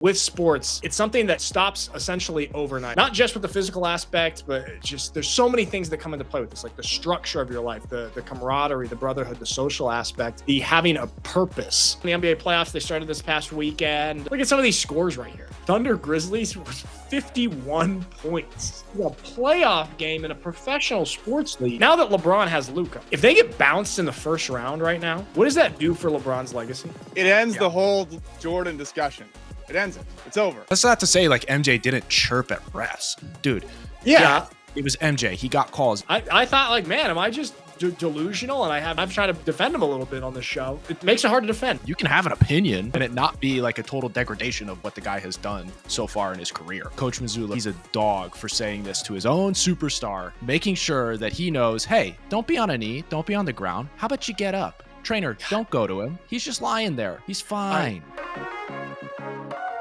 With sports, it's something that stops essentially overnight, not just with the physical aspect, but just there's so many things that come into play with this, like the structure of your life, the camaraderie, the brotherhood, the social aspect, the having a purpose. In the NBA playoffs, they started this past weekend. Look at some of these scores right here. Thunder Grizzlies was 51 points. A playoff game in a professional sports league. Now that LeBron has Luka, if they get bounced in the first round right now, what does that do for LeBron's legacy? It ends the whole Jordan discussion. It ends it. It's over. That's not to say like MJ didn't chirp at refs, dude. Yeah. It was MJ. He got calls. I thought, like, man, am I just delusional? And I'm trying to defend him a little bit on this show. It makes it hard to defend. You can have an opinion and it not be like a total degradation of what the guy has done so far in his career. Coach Mazzulla, he's a dog for saying this to his own superstar, making sure that he knows, hey, don't be on a knee, don't be on the ground. How about you get up? Trainer, don't go to him. He's just lying there. He's fine.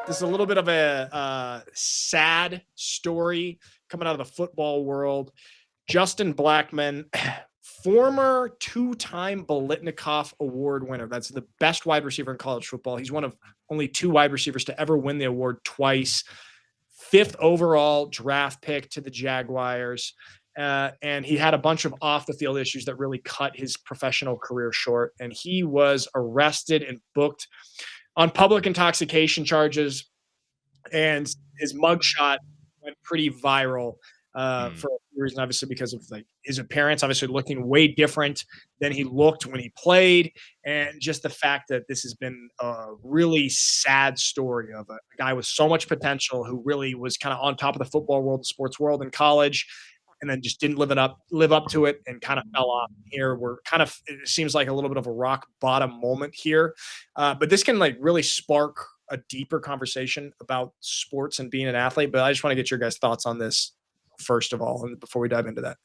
This is a little bit of a sad story coming out of the football world. Justin Blackmon, former two-time Biletnikoff Award winner. That's the best wide receiver in college football. He's one of only two wide receivers to ever win the award twice. 5th overall draft pick to the Jaguars. And he had a bunch of off-the-field issues that really cut his professional career short. And he was arrested and booked on public intoxication charges, and his mugshot went pretty viral for a reason, obviously, because of like his appearance, obviously looking way different than he looked when he played, and just the fact that this has been a really sad story of a guy with so much potential who really was kind of on top of the football world, the sports world in college, and then just didn't live up to it and kind of fell off. Here we're kind of, it seems like a little bit of a rock bottom moment here. But this can like really spark a deeper conversation about sports and being an athlete. But I just want to get your guys' thoughts on this first of all, and before we dive into that.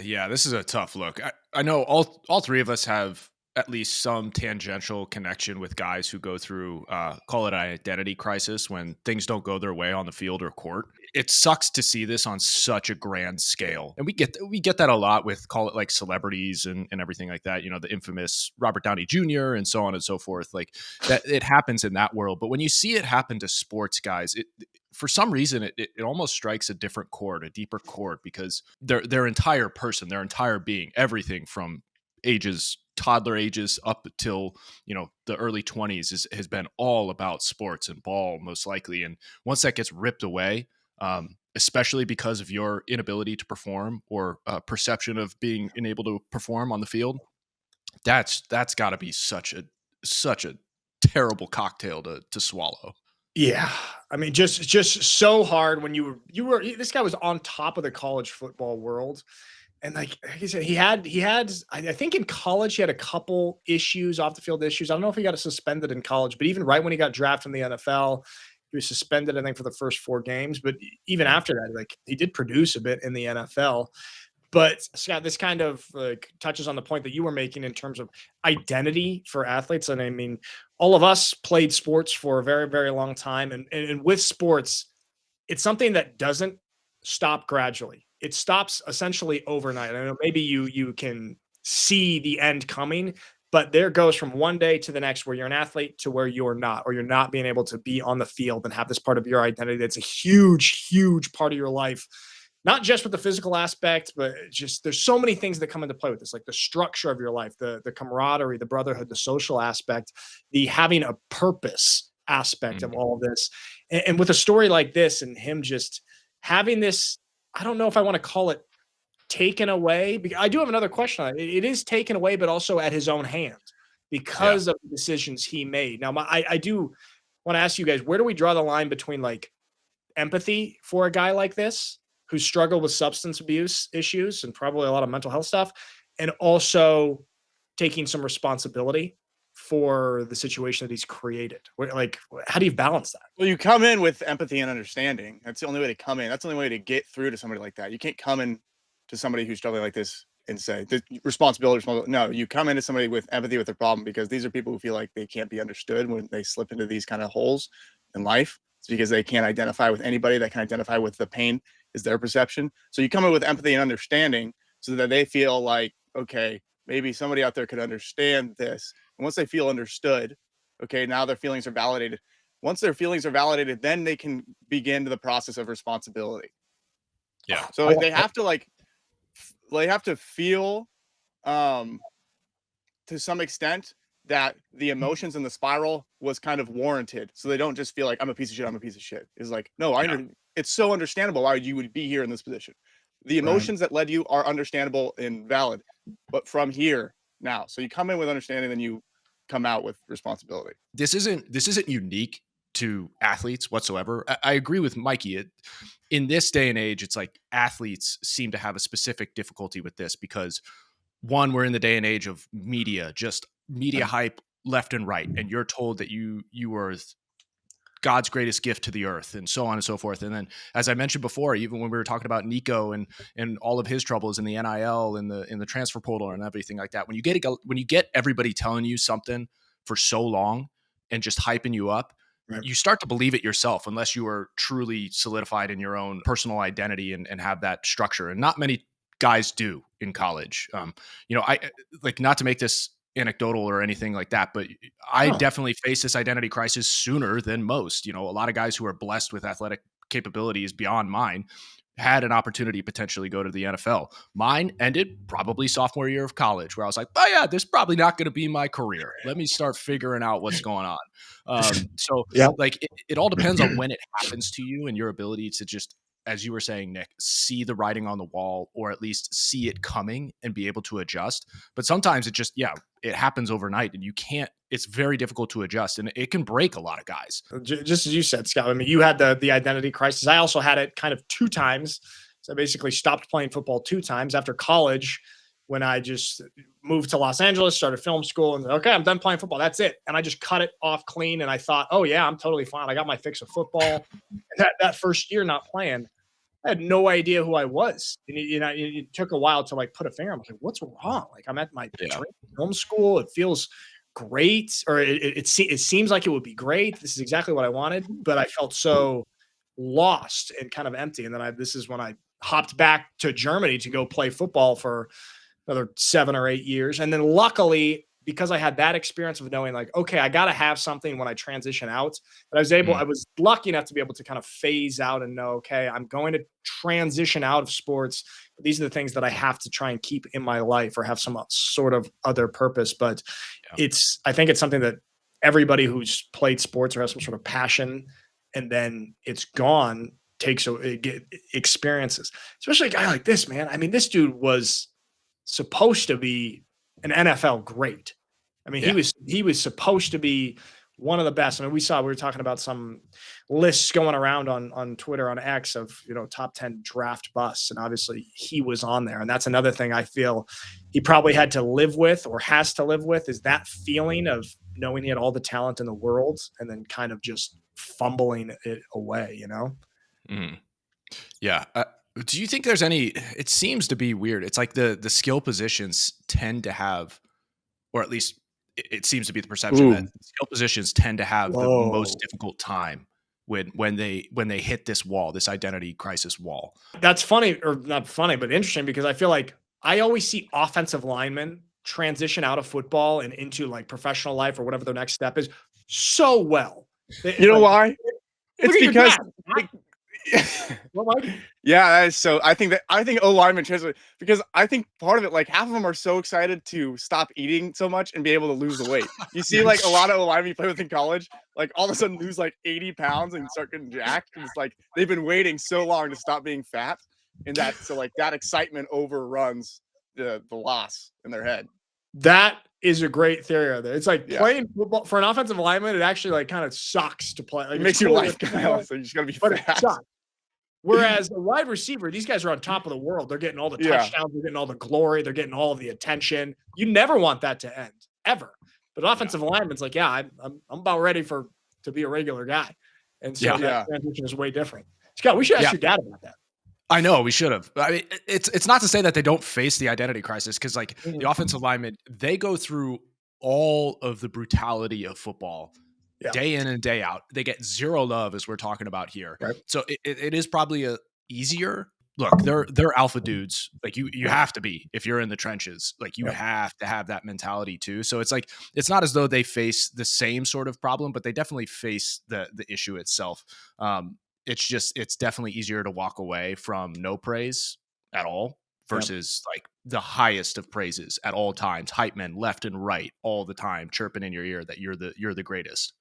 Yeah, this is a tough look. I know all three of us have at least some tangential connection with guys who go through, call it an identity crisis when things don't go their way on the field or court. It sucks to see this on such a grand scale. And we get that a lot with, call it like celebrities and everything like that, you know, the infamous Robert Downey Jr. and so on and so forth. Like that, it happens in that world. But when you see it happen to sports guys, for some reason, it almost strikes a different chord, a deeper chord, because their entire person, their entire being, everything from toddler ages up till, you know, the early 20s has been all about sports and ball, most likely. And once that gets ripped away, especially because of your inability to perform or perception of being unable to perform on the field, that's got to be such a terrible cocktail to swallow. Yeah. I mean, just so hard when you were this guy was on top of the college football world. And like he said, he had, I think in college, he had a couple issues, off the field issues. I don't know if he got suspended in college, but even right when he got drafted in the NFL, he was suspended, I think, for the first 4 games. But even after that, like he did produce a bit in the NFL. But Scott, this kind of like touches on the point that you were making in terms of identity for athletes. And I mean, all of us played sports for a very, very long time. And with sports, it's something that doesn't stop gradually. It stops essentially overnight. I know maybe you can see the end coming, but there goes from one day to the next where you're an athlete to where you're not, or you're not being able to be on the field and have this part of your identity. That's a huge, huge part of your life. Not just with the physical aspect, but just there's so many things that come into play with this, like the structure of your life, the camaraderie, the brotherhood, the social aspect, the having a purpose aspect of all of this. And with a story like this and him just having this, I don't know if I want to call it taken away. I do have another question on it. It is taken away, but also at his own hand because of the decisions he made. Now, I do want to ask you guys, where do we draw the line between like empathy for a guy like this who struggled with substance abuse issues and probably a lot of mental health stuff, and also taking some responsibility for the situation that he's created? Like, how do you balance that? Well, you come in with empathy and understanding. That's the only way to come in. That's the only way to get through to somebody like that. You can't come in to somebody who's struggling like this and say responsibility. No, you come into somebody with empathy with their problem, because these are people who feel like they can't be understood when they slip into these kind of holes in life. It's because they can't identify with anybody that can identify with the pain is their perception. So you come in with empathy and understanding so that they feel like, okay, maybe somebody out there could understand this. And once they feel understood, okay, now their feelings are validated. once their feelings are validated, then they can begin the process of responsibility. Yeah. So they have to feel, to some extent, that the emotions in the spiral was kind of warranted. So they don't just feel like I'm a piece of shit. I'm a piece of shit. It's like, no, it's so understandable why you would be here in this position. The emotions that led you are understandable and valid, but from here now, so you come in with understanding, then you come out with responsibility. This isn't unique to athletes whatsoever. I agree with Mikey. In this day and age, it's like athletes seem to have a specific difficulty with this because, one, we're in the day and age of media, just media hype left and right, and you're told that you are God's greatest gift to the earth, and so on and so forth. And then, as I mentioned before, even when we were talking about Nico and all of his troubles in the NIL and the transfer portal and everything like that, when you get everybody telling you something for so long and just hyping you up, you start to believe it yourself, unless you are truly solidified in your own personal identity and have that structure. And not many guys do in college. I like, not to make this anecdotal or anything like that, but I definitely face this identity crisis sooner than most. A lot of guys who are blessed with athletic capabilities beyond mine had an opportunity to potentially go to the NFL. Mine ended probably sophomore year of college, where I was like, oh yeah, this is probably not going to be my career. Let me start figuring out what's going on. Like it all depends on when it happens to you and your ability to just, as you were saying, Nick, see the writing on the wall, or at least see it coming and be able to adjust. But sometimes it just, it happens overnight, and it's very difficult to adjust, and it can break a lot of guys. Just as you said, Scott, I mean, you had the identity crisis. I also had it kind of 2 times. So I basically stopped playing football 2 times after college, when I just moved to Los Angeles, started film school, and okay, I'm done playing football. That's it. And I just cut it off clean. And I thought, oh yeah, I'm totally fine. I got my fix of football. And that first year not playing, I had no idea who I was. And it took a while to like put a finger on. I'm like, what's wrong? Like, I'm at my film school. It feels great, or it seems like it would be great. This is exactly what I wanted, but I felt so lost and kind of empty. And then this is when I hopped back to Germany to go play football for another 7 or 8 years. And then luckily, because I had that experience of knowing like, okay, I got to have something when I transition out, that I was lucky enough to be able to kind of phase out and know, okay, I'm going to transition out of sports. These are the things that I have to try and keep in my life or have some sort of other purpose. But I think it's something that everybody who's played sports or has some sort of passion and then it's gone experiences, especially a guy like this, man. I mean, this dude was supposed to be an NFL great. I mean, he was supposed to be one of the best. I mean, we were talking about some lists going around on Twitter, on X, of, top 10 draft busts. And obviously he was on there. And that's another thing I feel he probably had to live with, or has to live with, is that feeling of knowing he had all the talent in the world and then kind of just fumbling it away, Mm. Yeah. Do you think there's it seems to be weird. It's like the skill positions tend to have, or at least it seems to be the perception that skill positions tend to have the most difficult time when they hit this wall, this identity crisis wall. That's funny, or not funny, but interesting, because I feel like I always see offensive linemen transition out of football and into like professional life or whatever their next step is so well. You know why? It's because yeah, so I think O lineman translate, because I think part of it, like half of them are so excited to stop eating so much and be able to lose the weight. You see, like a lot of O linemen you play with in college, like all of a sudden lose like 80 pounds and start getting jacked. And it's like they've been waiting so long to stop being fat, and so like that excitement overruns the loss in their head. That is a great theory of it. It's like playing football for an offensive lineman. It actually like kind of sucks to play. Like, it makes your life kind of, so you just gotta be fat. Whereas the wide receiver, these guys are on top of the world. They're getting all the touchdowns. They're getting all the glory. They're getting all of the attention. You never want that to end, ever. But offensive lineman's like, I'm about ready to be a regular guy. And so that transition is way different. Scott, we should ask your dad about that. I know we should have. I mean, it's not to say that they don't face the identity crisis, because like the offensive linemen, they go through all of the brutality of football day in and day out. They get zero love, as we're talking about here. Right. So it is probably easier look, they're alpha dudes. Like you have to be if you're in the trenches. Like you have to have that mentality too. So it's like it's not as though they face the same sort of problem, but they definitely face the issue itself. It's definitely easier to walk away from no praise at all versus like the highest of praises at all times. Hype men left and right all the time chirping in your ear that you're the greatest.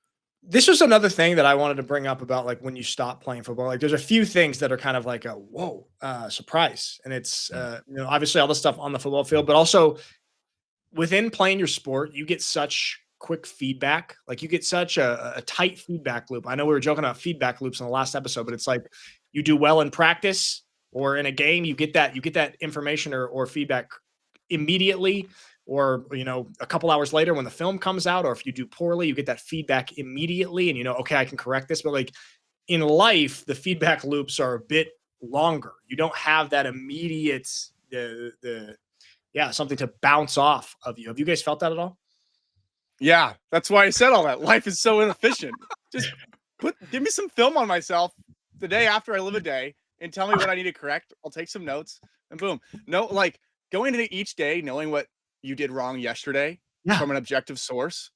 This was another thing that I wanted to bring up about like when you stop playing football. Like there's a few things that are kind of like a whoa, surprise. And it's obviously all the stuff on the football field, but also within playing your sport, you get such quick feedback. Like you get such a tight feedback loop. I know we were joking about feedback loops in the last episode, but it's like you do well in practice or in a game, you get that information or feedback immediately, or a couple hours later when the film comes out, or if you do poorly, you get that feedback immediately and okay, I can correct this. But like in life, the feedback loops are a bit longer. You don't have that immediate something to bounce off of you. Have you guys felt that at all? Yeah, that's why I said all that. Life is so inefficient. Just give me some film on myself the day after I live a day and tell me what I need to correct. I'll take some notes and boom. No, like going into each day knowing what you did wrong yesterday from an objective source,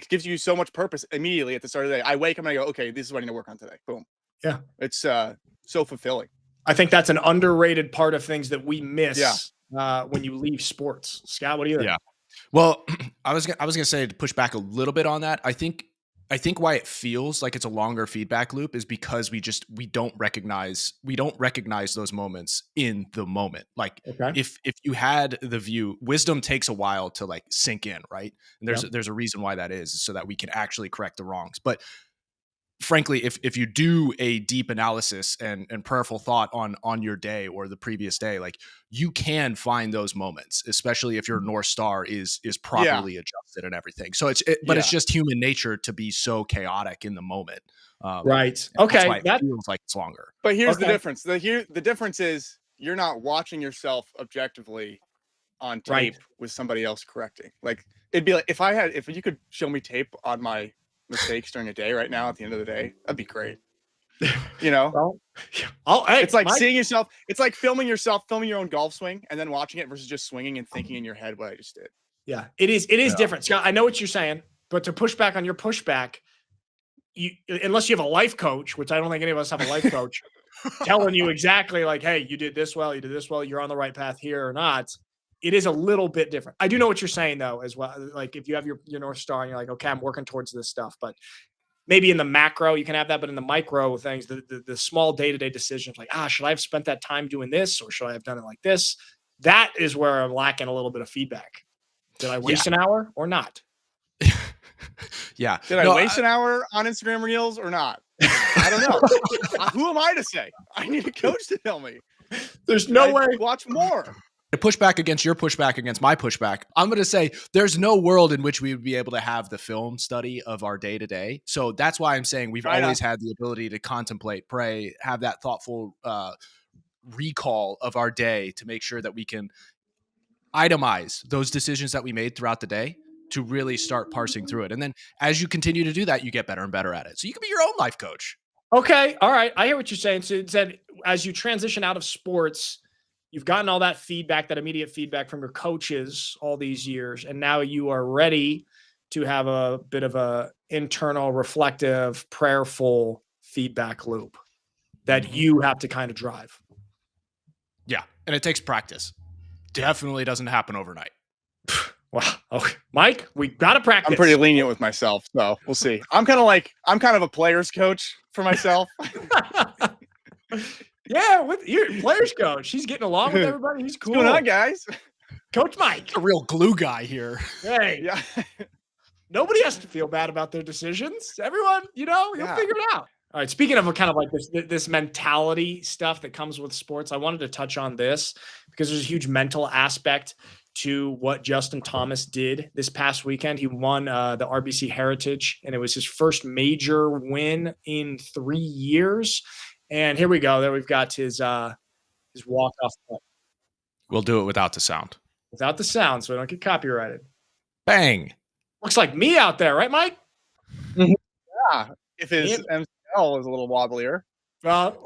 gives you so much purpose immediately at the start of the day. I wake up and I go, okay, this is what I need to work on today. Boom. Yeah. It's so fulfilling. I think that's an underrated part of things that we miss when you leave sports. Scott, what do you think? Yeah. Well, I was gonna say, to push back a little bit on that. I think why it feels like it's a longer feedback loop is because we don't recognize those moments in the moment. Like if you had the view, wisdom takes a while to like sink in, right? And there's a reason why that is, so that we can actually correct the wrongs. But frankly, if you do a deep analysis and prayerful thought on your day or the previous day, like you can find those moments, especially if your North Star is properly adjusted and everything. So it's just human nature to be so chaotic in the moment. Right. Okay. That's why it feels like it's longer. But here's the difference. The difference is you're not watching yourself objectively on tape with somebody else correcting. Like it'd be like if you could show me tape on my mistakes during a day right now at the end of the day, that'd be great. Well, it's like seeing yourself. It's like filming your own golf swing and then watching it versus just swinging and thinking in your head what I just did. Yeah, it is different, Scott. I know what you're saying, but to push back on your pushback, unless you have a life coach, which I don't think any of us have a life coach, telling you exactly like, hey, you did this well, you're on the right path here or not. It is a little bit different. I do know what you're saying though, as well. Like if you have your North Star and you're like, okay, I'm working towards this stuff, but maybe in the macro you can have that, but in the micro things, the small day-to-day decisions, like, should I have spent that time doing this or should I have done it like this? That is where I'm lacking a little bit of feedback. Did I waste an hour or not? Yeah. Did I waste an hour on Instagram Reels or not? I don't know. Who am I to say? I need a coach to tell me. There's no way. Watch more. To push back against your pushback against my pushback, I'm going to say there's no world in which we would be able to have the film study of our day to day. So that's why I'm saying we've always had the ability to contemplate, pray, have that thoughtful recall of our day to make sure that we can itemize those decisions that we made throughout the day to really start parsing through it. And then as you continue to do that, you get better and better at it. So you can be your own life coach. Okay. All right. I hear what you're saying. So it said as you transition out of sports, you've gotten all that feedback, that immediate feedback from your coaches all these years, and now you are ready to have a bit of a internal, reflective, prayerful feedback loop that you have to kind of drive. Yeah, and it takes practice. Definitely doesn't happen overnight. Wow. Okay. Mike, we got to practice. I'm pretty lenient with myself, so we'll see. I'm kind of a player's coach for myself. Yeah, with your players coach. He's getting along with everybody. He's cool. What's going on, guys? Coach Mike. A real glue guy here. Hey. Yeah. Nobody has to feel bad about their decisions. Everyone, you'll figure it out. All right. Speaking of kind of like this mentality stuff that comes with sports, I wanted to touch on this because there's a huge mental aspect to what Justin Thomas did this past weekend. He won the RBC Heritage, and it was his first major win in 3 years. And here we go. There we've got his walk-off play. We'll do it without the sound. Without the sound, so we don't get copyrighted. Bang. Looks like me out there, right, Mike? Yeah. If his MCL was a little wobblier. Well,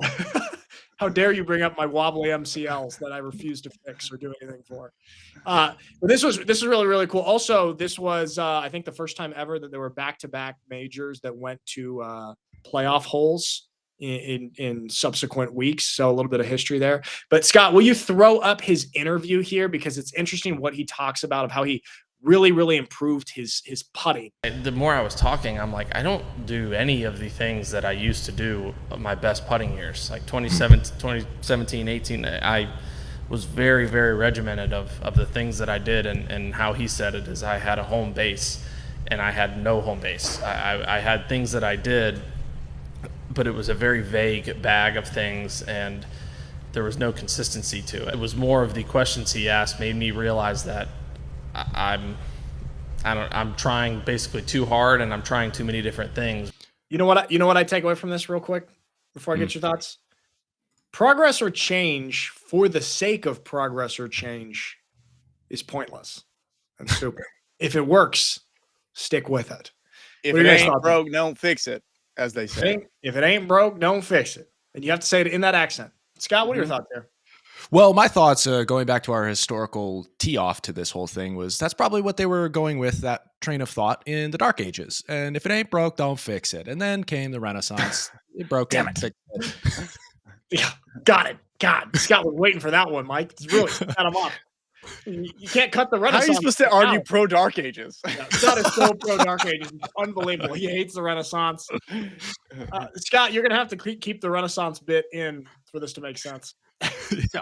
How dare you bring up my wobbly MCLs that I refuse to fix or do anything for? But this was really, really cool. Also, this was I think the first time ever that there were back-to-back majors that went to playoff holes in subsequent weeks. So a little bit of history there. But Scott, will you throw up his interview here, because it's interesting what he talks about of how he really, really improved his putting. The more I was talking, I'm like, I don't do any of the things that I used to do my best putting years. Like 2017, 18, I was very, very regimented of the things that I did, and how he said it is I had a home base and I had no home base. I had things that I did, but it was a very vague bag of things, and there was no consistency to it. It was more of the questions he asked made me realize that I'm trying basically too hard, and I'm trying too many different things. You know what I take away from this real quick before I get your thoughts? Progress or change for the sake of progress or change is pointless and stupid. If it works, stick with it. If it ain't broke, don't fix it, as they say. If it ain't broke, don't fix it. And you have to say it in that accent. Scott, what are your thoughts there? Well, my thoughts, going back to our historical tee-off to this whole thing, was that's probably what they were going with, that train of thought in the Dark Ages. And if it ain't broke, don't fix it. And then came the Renaissance. It broke it. Fixed it. Yeah, got it. God, Scott was waiting for that one, Mike. It's really set him up. You can't cut the Renaissance. How are you supposed to argue pro Dark Ages? Yeah, Scott is so pro Dark Ages. It's unbelievable. He hates the Renaissance. Scott, you're going to have to keep the Renaissance bit in for this to make sense. Yeah.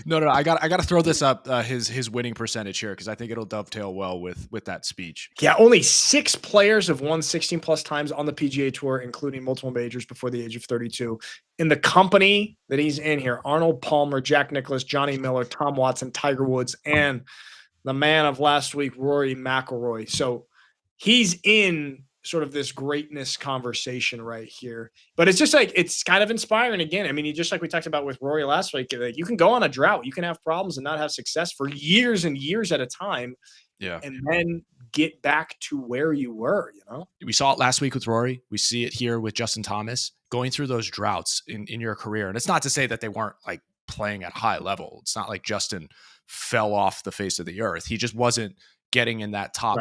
No. I got to throw this up, his winning percentage here, because I think it'll dovetail well with that speech. Yeah, only 6 players have won 16 plus times on the PGA Tour, including multiple majors before the age of 32. In the company that he's in here, Arnold Palmer, Jack Nicklaus, Johnny Miller, Tom Watson, Tiger Woods, and the man of last week, Rory McIlroy. So he's in sort of this greatness conversation right here. But it's just like, it's kind of inspiring again. I mean, you just like we talked about with Rory last week, like you can go on a drought, you can have problems and not have success for years and years at a time. Yeah. And then get back to where you were, you know? We saw it last week with Rory. We see it here with Justin Thomas, going through those droughts in your career. And it's not to say that they weren't like playing at high level. It's not like Justin fell off the face of the earth. He just wasn't getting in that top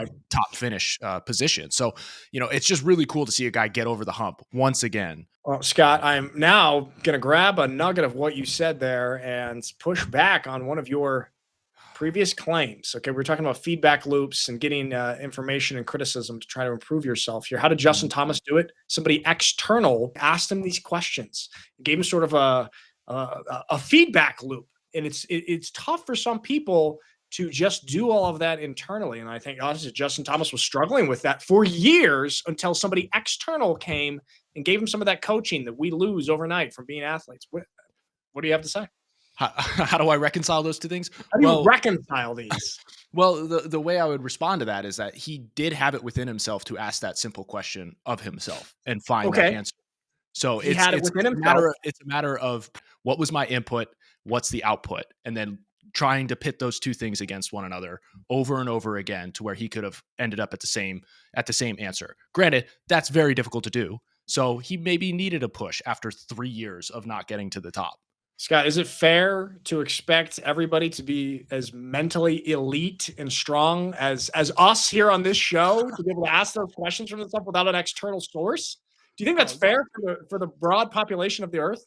finish position. So, it's just really cool to see a guy get over the hump once again. Well, Scott, I'm now going to grab a nugget of what you said there and push back on one of your previous claims. Okay, we're talking about feedback loops and getting information and criticism to try to improve yourself here. How did Justin Thomas do it? Somebody external asked him these questions, gave him sort of a feedback loop. And it's tough for some people to just do all of that internally. And I think honestly, Justin Thomas was struggling with that for years until somebody external came and gave him some of that coaching that we lose overnight from being athletes. What do you have to say? How do I reconcile those two things? How do you reconcile these? Well, the way I would respond to that is that he did have it within himself to ask that simple question of himself and find that answer. So it's a matter of what was my input, what's the output, and then trying to pit those two things against one another over and over again to where he could have ended up at the same answer. Granted, that's very difficult to do. So he maybe needed a push after 3 years of not getting to the top. Scott, is it fair to expect everybody to be as mentally elite and strong as us here on this show to be able to ask those questions from themselves without an external source? Do you think that's fair for the broad population of the earth?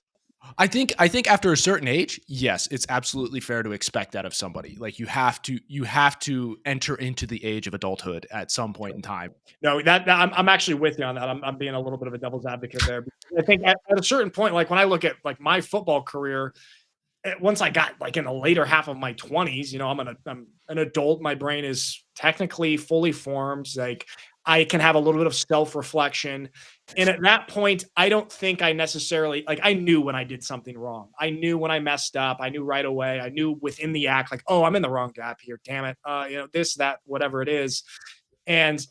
I think after a certain age, yes, it's absolutely fair to expect that of somebody. Like you have to enter into the age of adulthood at some point in time. No, that I'm actually with you on that. I'm being a little bit of a devil's advocate there. I think at a certain point, like when I look at like my football career, once I got like in the later half of my 20s, I'm an adult. My brain is technically fully formed. Like I can have a little bit of self-reflection. And at that point, I don't think I necessarily, like I knew when I did something wrong. I knew when I messed up. I knew right away. I knew within the act, like, oh, I'm in the wrong gap here. Damn it. This, that, whatever it is. And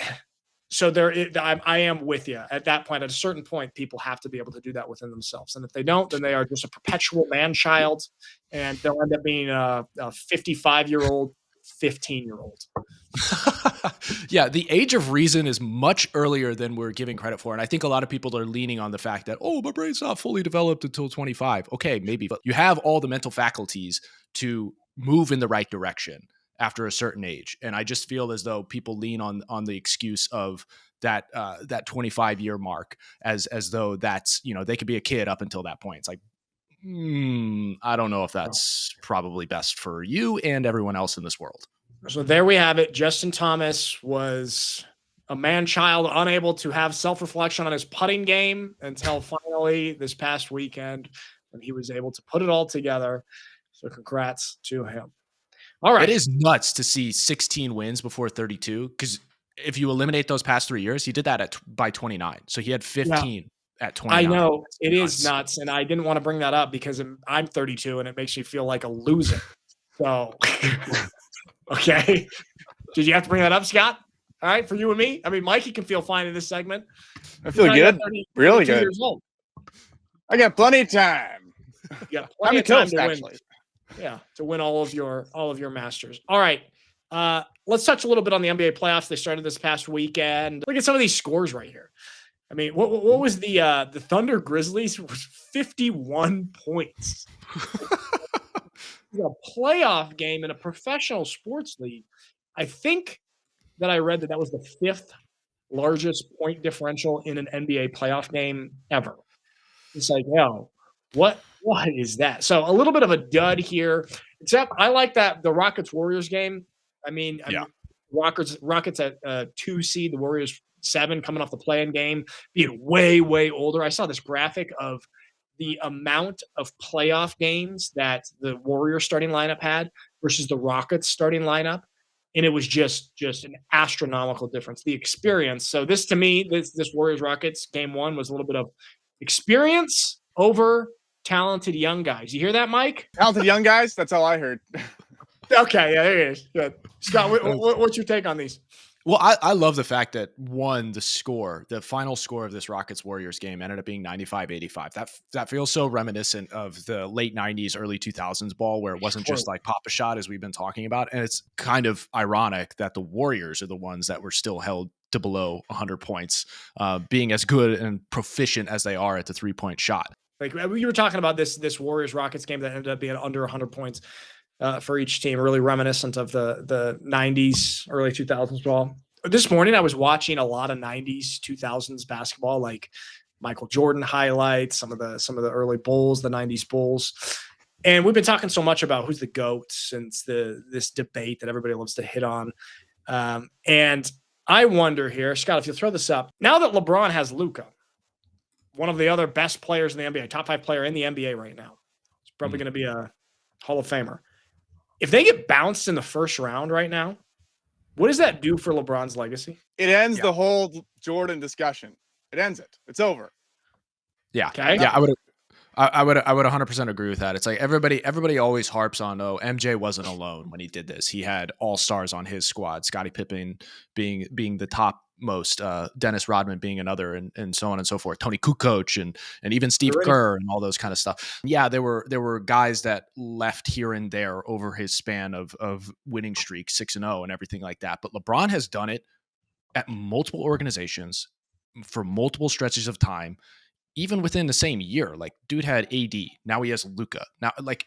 so I am with you at that point. At a certain point, people have to be able to do that within themselves. And if they don't, then they are just a perpetual man-child, and they'll end up being a 55-year-old 15-year-old. Yeah, the age of reason is much earlier than we're giving credit for. And I think a lot of people are leaning on the fact that, oh, my brain's not fully developed until 25. Okay, maybe, but you have all the mental faculties to move in the right direction after a certain age. And I just feel as though people lean on the excuse of that 25-year mark as though that's, they could be a kid up until that point. It's like, I don't know if that's probably best for you and everyone else in this world. So there we have it. Justin Thomas was a man-child unable to have self-reflection on his putting game until finally this past weekend when he was able to put it all together. So congrats to him. All right. It is nuts to see 16 wins before 32 because if you eliminate those past 3 years, he did that by 29. So he had 15 at 29. I know. It is nuts. And I didn't want to bring that up because I'm 32 and it makes me feel like a loser. So... Okay. Did you have to bring that up, Scott? All right, for you and me. I mean, Mikey can feel fine in this segment. I feel good. Really good. Years old. I got plenty of time. You got plenty of time to win. Actually. Yeah, to win all of your masters. All right. Let's touch a little bit on the NBA playoffs. They started this past weekend. Look at some of these scores right here. I mean, what was the Thunder Grizzlies was 51 points. A playoff game in a professional sports league. I think that I read that was the 5th largest point differential in an NBA playoff game ever. It's like, yo, what is that? So a little bit of a dud here, except I like that the Rockets Warriors game. I mean, Rockets at 2 seed, the Warriors 7 coming off the play-in game, being way, way older. I saw this graphic of the amount of playoff games that the Warriors starting lineup had versus the Rockets starting lineup. And it was just an astronomical difference. The experience. So this, to me, this Warriors Rockets game 1 was a little bit of experience over talented young guys. You hear that, Mike? Talented young guys? That's all I heard. Okay. Yeah, there it is. Good. Scott, what's your take on these? Well, I love the fact that the final score of this Rockets Warriors game ended up being 95-85. That feels so reminiscent of the late 90s, early 2000s ball where it wasn't just like pop a shot as we've been talking about. And it's kind of ironic that the Warriors are the ones that were still held to below 100 points, being as good and proficient as they are at the 3-point shot. Like you were talking about this Warriors Rockets game that ended up being under 100 points. For each team, really reminiscent of the 90s, early 2000s ball. This morning, I was watching a lot of 90s, 2000s basketball, like Michael Jordan highlights, some of the early Bulls, the 90s Bulls. And we've been talking so much about who's the GOAT since this debate that everybody loves to hit on. And I wonder here, Scott, if you'll throw this up, now that LeBron has Luka, one of the other best players in the NBA, top 5 player in the NBA right now, he's probably going to be a Hall of Famer. If they get bounced in the first round right now, what does that do for LeBron's legacy? It ends the whole Jordan discussion. It ends it. It's over. Yeah. Okay. Yeah, I would 100% agree with that. It's like everybody always harps on, MJ wasn't alone when he did this. He had all-stars on his squad, Scottie Pippen being the top most, Dennis Rodman being another, and so on and so forth. Tony Kukoc and even Steve Kerr and all those kind of stuff. Yeah, there were guys that left here and there over his span of winning streak, 6-0 and everything like that. But LeBron has done it at multiple organizations for multiple stretches of time, even within the same year. Like, dude had AD, now he has Luka. Now, like,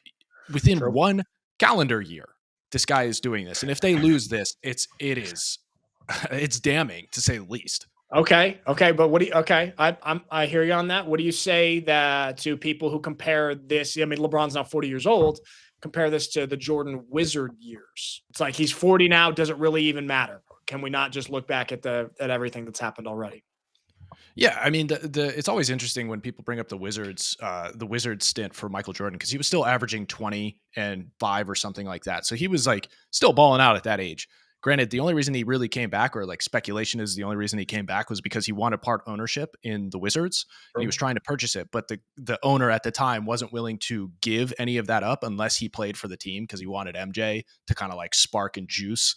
within one calendar year, this guy is doing this. And if they lose this, it's damning to say the least. Okay. But I hear you on that. What do you say that to people who compare this? I mean, LeBron's now 40 years old. Compare this to the Jordan Wizard years. It's like he's 40 now. Does it really even matter? Can we not just look back at everything that's happened already? Yeah, I mean, it's always interesting when people bring up the Wizards stint for Michael Jordan, because he was still averaging 20 and 5 or something like that. So he was like still balling out at that age. Granted, the only reason he really came back, or like speculation is the only reason he came back, was because he wanted part ownership in the Wizards. And he was trying to purchase it, but the owner at the time wasn't willing to give any of that up unless he played for the team, because he wanted MJ to kind of like spark and juice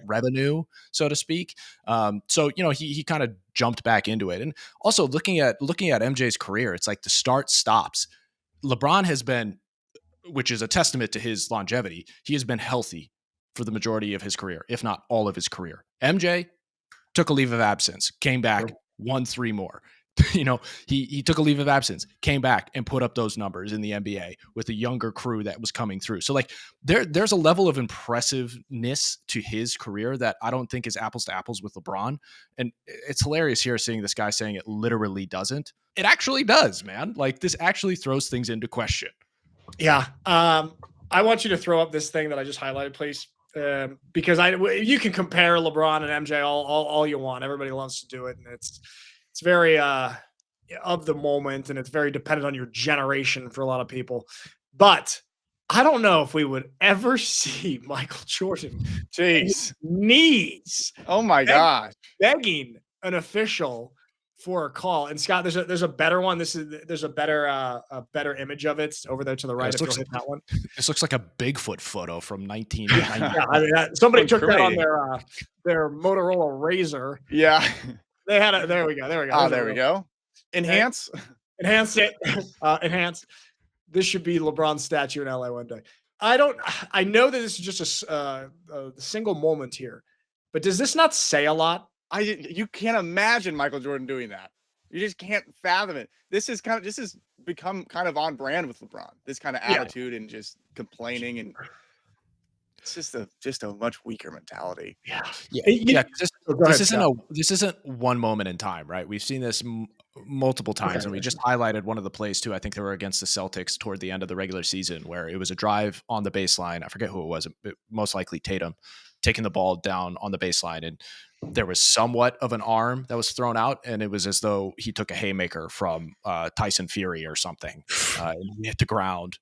revenue, so to speak. So, he kind of jumped back into it. And also looking at MJ's career, it's like the start stops. LeBron has been, which is a testament to his longevity, he has been healthy for the majority of his career, if not all of his career. MJ took a leave of absence, came back, won 3 more. He took a leave of absence, came back and put up those numbers in the NBA with a younger crew that was coming through. So like there's a level of impressiveness to his career that I don't think is apples to apples with LeBron. And it's hilarious here seeing this guy saying it literally doesn't. It actually does, man. Like this actually throws things into question. Yeah. I want you to throw up this thing that I just highlighted, please. Because you can compare LeBron and MJ all you want. Everybody loves to do it. And it's very of the moment, and it's very dependent on your generation for a lot of people. But I don't know if we would ever see Michael Jordan knees. Oh my gosh. Begging an official for a call. And Scott, there's a better one. There's a better image of it over there to the right. That one. This looks like a Bigfoot photo from 1990. Yeah, I mean, somebody took that on their Motorola Razor. Yeah. They had it. There we go. Oh, there we go. Enhance it. Enhance. This should be LeBron's statue in LA one day. I know that this is just a single moment here, but does this not say a lot? You can't imagine Michael Jordan doing that. You just can't fathom it. This has become kind of on brand with LeBron. This kind of attitude and just complaining, and it's just a much weaker mentality. Yeah. This isn't one moment in time, right? We've seen this multiple times, and we just highlighted one of the plays too. I think they were against the Celtics toward the end of the regular season, where it was a drive on the baseline. I forget who it was. Most likely Tatum taking the ball down on the baseline, and there was somewhat of an arm that was thrown out, and it was as though he took a haymaker from Tyson Fury or something, and he hit the ground,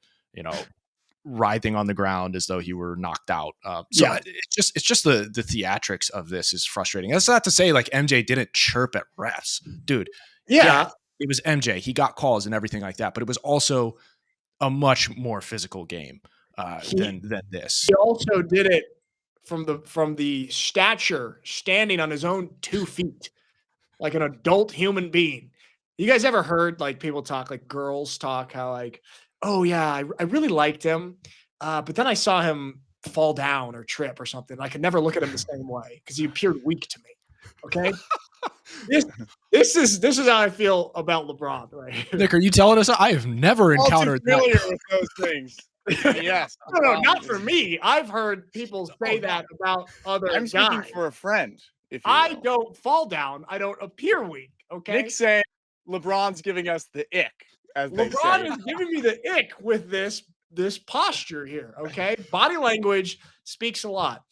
writhing on the ground as though he were knocked out. It's just the theatrics of this is frustrating. That's not to say like MJ didn't chirp at refs, dude. Yeah, it was MJ. He got calls and everything like that, but it was also a much more physical game than this. He also did it from the stature, standing on his own 2 feet, like an adult human being. You guys ever heard like people talk, like girls talk, how like, oh yeah, I really liked him, but then I saw him fall down or trip or something. I could never look at him the same way because he appeared weak to me. Okay, this is how I feel about LeBron, right? Nick, are you telling us? I have never encountered that. With those things. Yes. No, not for me. I've heard people say that about other guys. I'm speaking for a friend. If I don't fall down, I don't appear weak. Okay. Nick's saying LeBron's giving us the ick. As LeBron is giving me the ick with this posture here. Okay. Body language speaks a lot.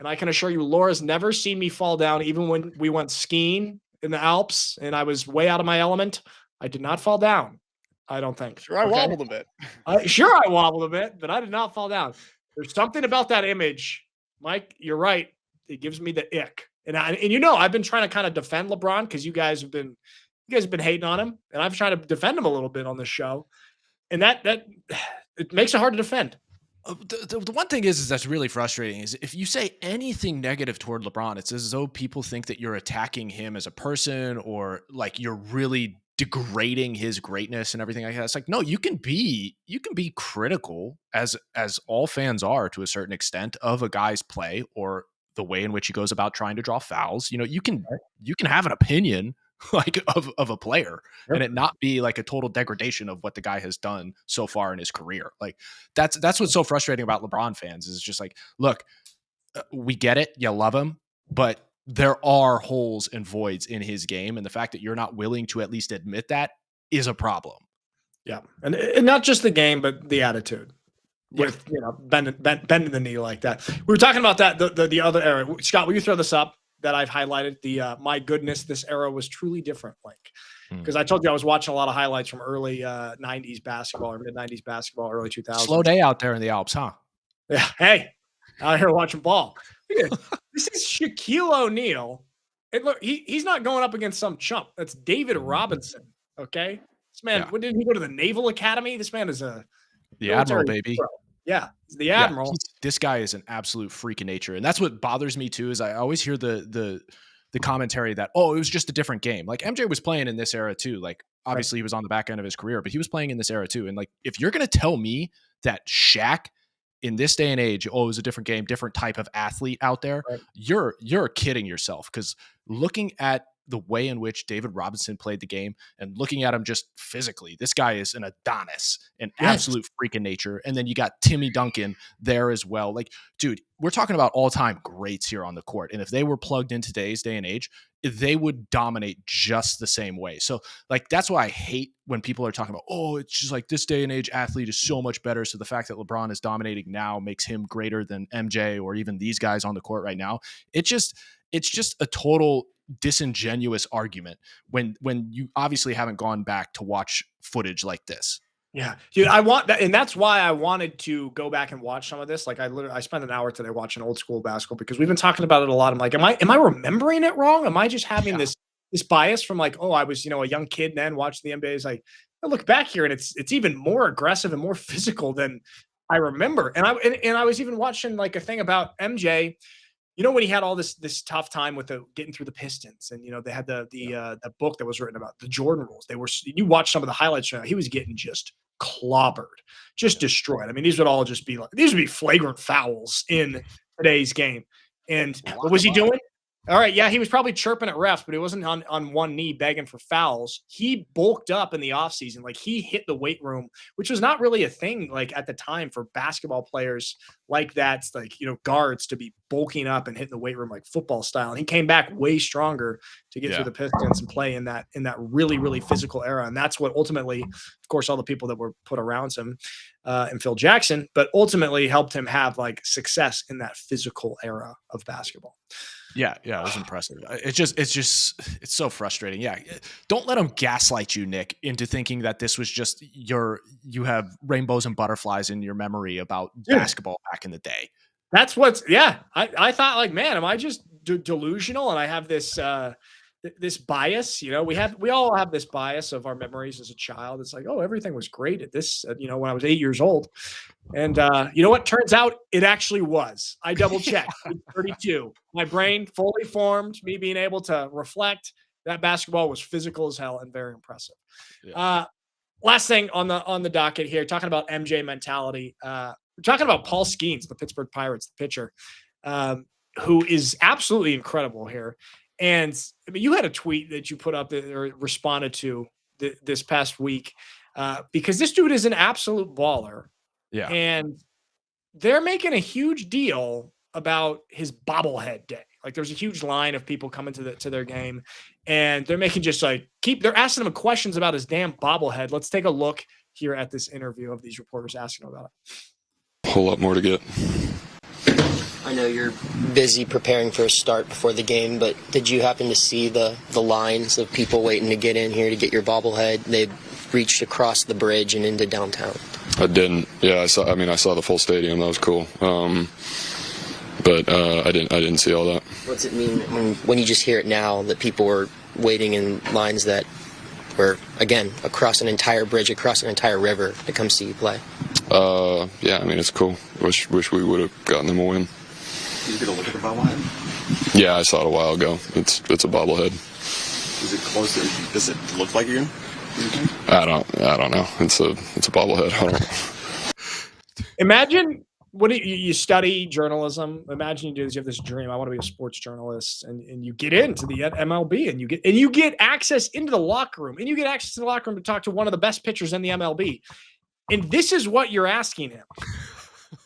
And I can assure you, Laura's never seen me fall down, even when we went skiing in the Alps and I was way out of my element. I did not fall down. I don't think. Sure, I wobbled a bit. I wobbled a bit, but I did not fall down. There's something about that image, Mike. You're right. It gives me the ick, and I've been trying to kind of defend LeBron because you guys have been hating on him, and I've tried to defend him a little bit on this show, and that it makes it hard to defend. The one thing is that's really frustrating is if you say anything negative toward LeBron, it's as though people think that you're attacking him as a person or like you're really degrading his greatness and everything like that. It's like, no, you can be critical as all fans are to a certain extent of a guy's play or the way in which he goes about trying to draw fouls. You can have an opinion like of a player and it not be like a total degradation of what the guy has done so far in his career. Like that's what's so frustrating about LeBron fans is just like, look, we get it. You love him, but there are holes and voids in his game. And the fact that you're not willing to at least admit that is a problem. Yeah. And not just the game, but the attitude with, bending the knee like that. We were talking about that, the other era. Scott, will you throw this up that I've highlighted? The, my goodness, this era was truly different. Like, because I told you I was watching a lot of highlights from early 90s basketball or mid 90s basketball, early 2000s. Slow day out there in the Alps, huh? Yeah. Hey, out here watching ball. This is Shaquille O'Neal. And look, he's not going up against some chump. That's David Robinson. Okay. This man, when did he go to the Naval Academy? This man is the Admiral, baby. Pro. Yeah. He's the Admiral. This guy is an absolute freak of nature. And that's what bothers me too, is I always hear the commentary that, it was just a different game. Like MJ was playing in this era too. Like obviously he was on the back end of his career, but he was playing in this era too. And like, if you're going to tell me that Shaq in this day and age, oh, it was a different game, different type of athlete out there. Right. You're kidding yourself, because looking at the way in which David Robinson played the game and looking at him just physically, this guy is an Adonis, an absolute freak in nature. And then you got Timmy Duncan there as well. Like, dude, we're talking about all-time greats here on the court. And if they were plugged in today's day and age, they would dominate just the same way. So like, that's why I hate when people are talking about, oh, it's just like this day and age athlete is so much better. So the fact that LeBron is dominating now makes him greater than MJ or even these guys on the court right now. It's just a total disingenuous argument when you obviously haven't gone back to watch footage like this. Yeah, dude, I want that, and that's why I wanted to go back and watch some of this. Like, I spent an hour today watching old school basketball because we've been talking about it a lot. I'm like, am I remembering it wrong? Am I just having this bias from like, oh, I was a young kid then watching the NBA? Is like, I look back here and it's even more aggressive and more physical than I remember. And I was even watching like a thing about MJ. When he had all this tough time with getting through the Pistons, and they had the book that was written about the Jordan rules. You watch some of the highlights. He was getting just clobbered, just destroyed. I mean, these would all just be flagrant fouls in today's game. And what was he doing? All right, yeah, he was probably chirping at refs, but he wasn't on one knee begging for fouls. He bulked up in the offseason. Like, he hit the weight room, which was not really a thing like at the time for basketball players like that, like, guards to be bulking up and hitting the weight room like football style. And he came back way stronger to get through the Pistons and play in that really, really physical era. And that's what ultimately, of course, all the people that were put around him and Phil Jackson, but ultimately helped him have like success in that physical era of basketball. Yeah, it was impressive. It's so frustrating. Yeah, don't let them gaslight you, Nick, into thinking that this was just you have rainbows and butterflies in your memory about basketball back in the day. That's what's I thought like, man, am I just delusional and I have this this bias? We all have this bias of our memories as a child. It's like, oh, everything was great at this, when I was 8 years old. And you know what? Turns out it actually was. I double checked. 32. My brain fully formed, me being able to reflect. That basketball was physical as hell and very impressive. Yeah. Last thing on the docket here, talking about MJ mentality. We're talking about Paul Skenes, the Pittsburgh Pirates, the pitcher, who is absolutely incredible here. And I mean, you had a tweet that you put up or responded to this past week because this dude is an absolute baller. Yeah. And they're making a huge deal about his bobblehead day. Like, there's a huge line of people coming to their game, and they're making just like they're asking him questions about his damn bobblehead. Let's take a look here at this interview of these reporters asking him about it. A whole lot more to get. I know you're busy preparing for a start before the game, but did you happen to see the lines of people waiting to get in here to get your bobblehead? They reached across the bridge and into downtown. I didn't. Yeah, I saw the full stadium. That was cool. But I didn't see all that. What's it mean when you just hear it now that people were waiting in lines that were, again, across an entire bridge, across an entire river to come see you play? Yeah, I mean, it's cool. Wish we would have gotten them a win. Did you get a look at the bobblehead? Yeah, I saw it a while ago. It's a bobblehead. Is it close? Does it look like you're in? I don't know. It's a bobblehead. I don't know. Imagine you study journalism. Imagine you do this. You have this dream. I want to be a sports journalist, and you get into the MLB, and you get access into the locker room, and you get access to the locker room to talk to one of the best pitchers in the MLB. And this is what you're asking him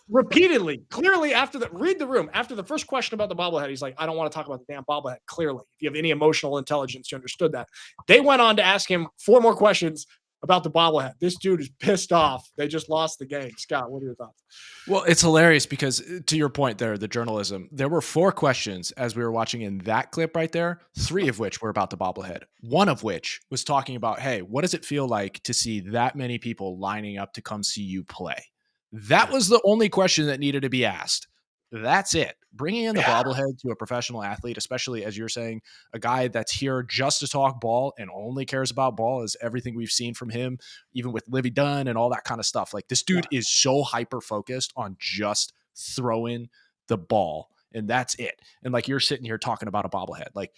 repeatedly, clearly. Read the room. After the first question about the bobblehead, he's like, I don't want to talk about the damn bobblehead. Clearly, if you have any emotional intelligence, you understood that. They went on to ask him 4 more questions about the bobblehead. This dude is pissed off. They just lost the game. Scott, what are your thoughts? Well, it's hilarious because to your point there, the journalism, there were 4 questions as we were watching in that clip right there, 3 of which were about the bobblehead. One of which was talking about, hey, what does it feel like to see that many people lining up to come see you play? That was the only question that needed to be asked. That's it. Bringing in the bobblehead to a professional athlete, especially as you're saying, a guy that's here just to talk ball and only cares about ball, is everything we've seen from him, even with Livy Dunn and all that kind of stuff. Like, this dude is so hyper focused on just throwing the ball, and that's it. And like, you're sitting here talking about a bobblehead. Like,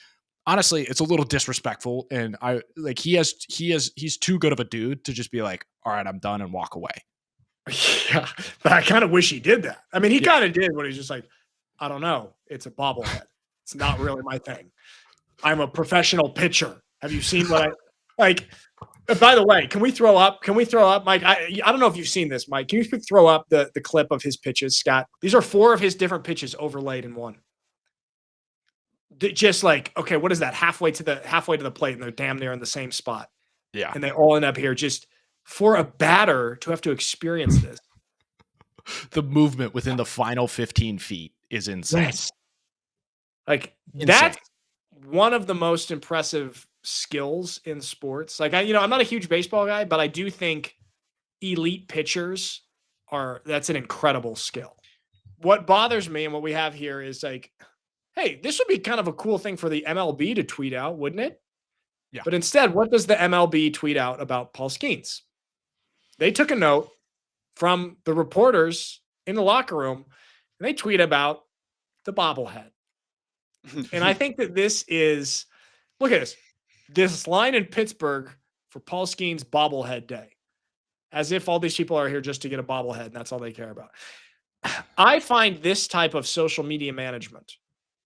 honestly, it's a little disrespectful, and he's too good of a dude to just be like, all right, I'm done, and walk away. Yeah, but I kind of wish he did that. I mean, he kind of did when he's just like, I don't know. It's a bobblehead. It's not really my thing. I'm a professional pitcher. Have you seen what I like? By the way, can we throw up, Mike? I don't know if you've seen this, Mike. Can you throw up the clip of his pitches, Scott? These are 4 of his different pitches overlaid in one. Just like, okay, what is that? Halfway to the plate, and they're damn near in the same spot. Yeah. And they all end up here. Just for a batter to have to experience this. The movement within the final 15 feet is insane. Yes. Like Insane. that's one of the most impressive skills in sports. Like I'm not a huge baseball guy, but I do think elite pitchers that's an incredible skill. What bothers me and what we have here is like, hey, this would be kind of a cool thing for the MLB to tweet out, wouldn't it? Yeah. But instead, what does the MLB tweet out about Paul Skenes? They took a note from the reporters in the locker room, and they tweet about the bobblehead. And I think that this is, look at this line in Pittsburgh for Paul Skenes bobblehead day, as if all these people are here just to get a bobblehead and that's all they care about. I find this type of social media management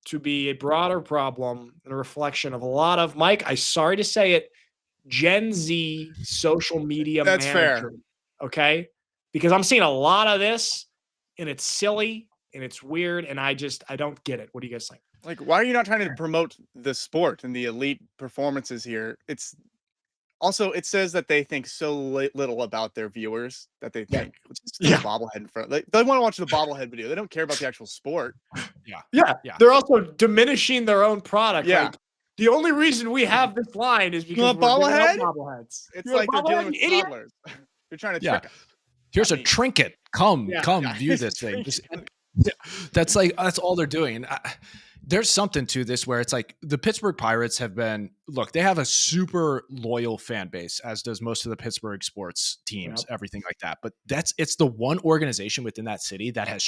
to be a broader problem and a reflection of a lot of, Mike, I'm sorry to say it, Gen Z social media That's manager. fair. Okay? Because I'm seeing a lot of this and it's silly and it's weird and I don't get it. What do you guys think? Like, why are you not trying to promote the sport and the elite performances here? It's also, it says that they think so little about their viewers that they think the bobblehead in front. They want to watch the bobblehead video. They don't care about the actual sport. Yeah. They're also diminishing their own product. Yeah. Like, the only reason we have this line is because we're bobblehead? giving out bobbleheads. It's You're like a they're dealing bobblehead, with idiot? toddlers. They're trying to Yeah. trick us. Here's a trinket. Come view Here's a this thing. trinket. That's all they're doing. And there's something to this where it's like the Pittsburgh Pirates they have a super loyal fan base, as does most of the Pittsburgh sports teams, everything like that. But it's the one organization within that city that has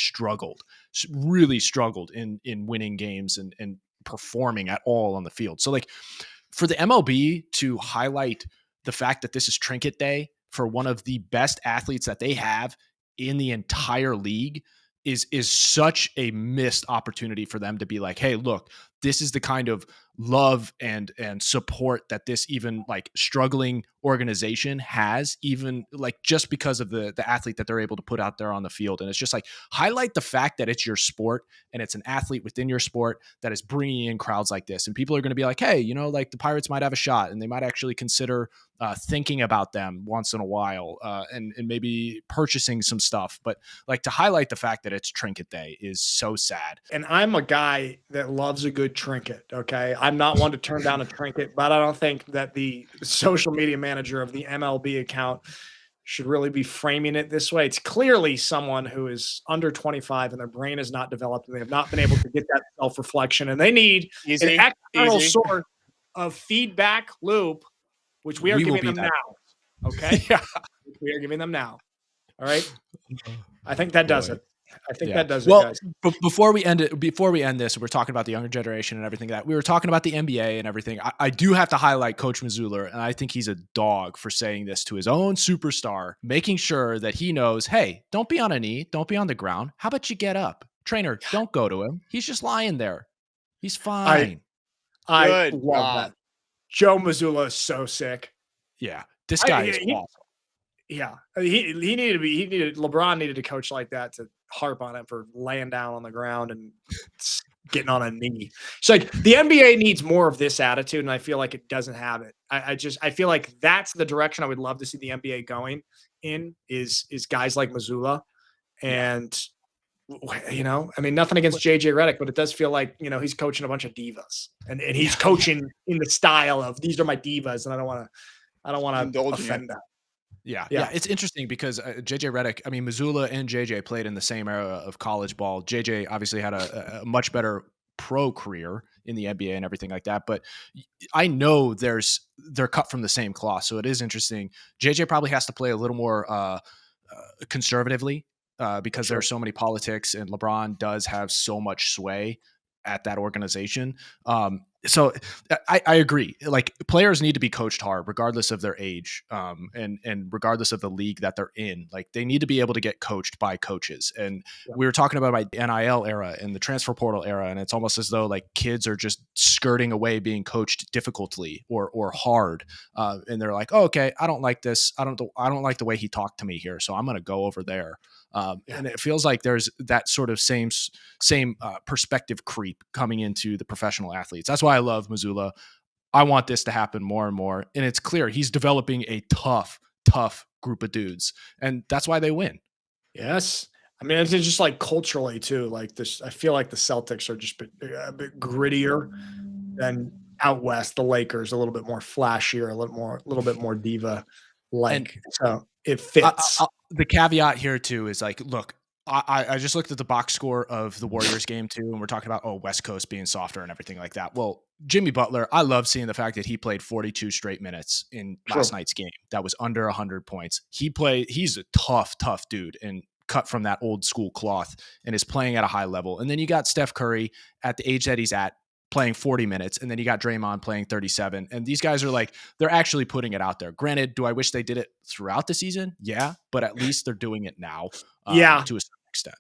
really struggled in winning games and performing at all on the field. So like for the MLB to highlight the fact that this is Trinket Day for one of the best athletes that they have in the entire league is such a missed opportunity for them to be like, hey, look, this is the kind of love and support that this even like struggling organization has, even like just because of the athlete that they're able to put out there on the field. And it's just like highlight the fact that it's your sport and it's an athlete within your sport that is bringing in crowds like this. And people are going to be like, hey, like the Pirates might have a shot and they might actually consider thinking about them once in a while and maybe purchasing some stuff. But like to highlight the fact that it's Trinket Day is so sad. And I'm a guy that loves a good trinket. Okay. I'm not one to turn down a trinket, but I don't think that the social media manager of the MLB account should really be framing it this way. It's clearly someone who is under 25 and their brain is not developed and they have not been able to get that self-reflection and they need an external source of feedback loop, which we are giving them now. Okay. Which we are giving them now. All right. I think that does it. That does it, guys. But before we end this, we're talking about the younger generation and everything that we were talking about the NBA and everything. I do have to highlight Coach Mazzulla, and I think he's a dog for saying this to his own superstar, making sure that he knows, hey, don't be on a knee, don't be on the ground. How about you get up? Trainer, don't go to him. He's just lying there. He's fine. I love that. Joe Mazzulla is so sick. Yeah. This guy is awesome. Yeah. LeBron needed a coach like that to harp on him for laying down on the ground and getting on a knee. So like the NBA needs more of this attitude, and I feel like it doesn't have it. I feel like that's the direction I would love to see the NBA going in is guys like Mazzulla. And nothing against JJ Redick, but it does feel like, he's coaching a bunch of divas and he's coaching in the style of these are my divas. And I don't want to offend that. Yeah. It's interesting because JJ Redick, Mazzulla and JJ played in the same era of college ball. JJ obviously had a much better pro career in the NBA and everything like that. But I know they're cut from the same cloth. So it is interesting. JJ probably has to play a little more conservatively because there are so many politics and LeBron does have so much sway at that organization. So I agree. Like players need to be coached hard, regardless of their age, and regardless of the league that they're in. Like they need to be able to get coached by coaches. And we were talking about my NIL era and the transfer portal era, and it's almost as though like kids are just skirting away being coached difficultly or hard, and they're like, oh, okay, I don't like this. I don't like the way he talked to me here, so I'm going to go over there. And it feels like there's that sort of same perspective creep coming into the professional athletes. That's why I love Mazzulla. I want this to happen more and more. And it's clear he's developing a tough group of dudes. And that's why they win. Yes. I mean, it's just like culturally too. Like this, I feel like the Celtics are just a bit grittier than out west. The Lakers a little bit more flashier, a little bit more diva like. So it fits. The caveat here too is like, look, I just looked at the box score of the Warriors game too, and we're talking about West Coast being softer and everything like that. Well, Jimmy Butler, I love seeing the fact that he played 42 straight minutes in last night's game. That was under 100 points. He's a tough dude and cut from that old school cloth and is playing at a high level. And then you got Steph Curry at the age that he's at, playing 40 minutes, and then you got Draymond playing 37. And these guys are like, they're actually putting it out there. Granted, do I wish they did it throughout the season? Yeah, but at least they're doing it now. To a certain extent.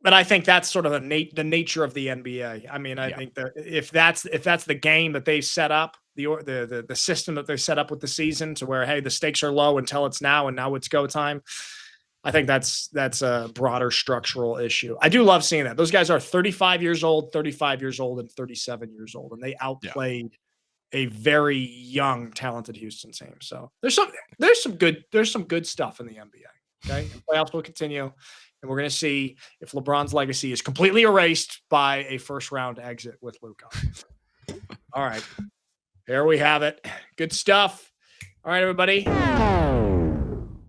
But I think that's sort of the nature of the NBA. I mean, I think that if that's the game that they set up, the system that they set up with the season, to where, hey, the stakes are low until it's now, and now it's go time. I think that's a broader structural issue. I do love seeing that. Those guys are 35 years old, and 37 years old, and they outplayed a very young, talented Houston team. So there's some good stuff in the NBA. Okay, and playoffs will continue, and we're going to see if LeBron's legacy is completely erased by a first-round exit with Luka. All right, there we have it. Good stuff. All right, everybody.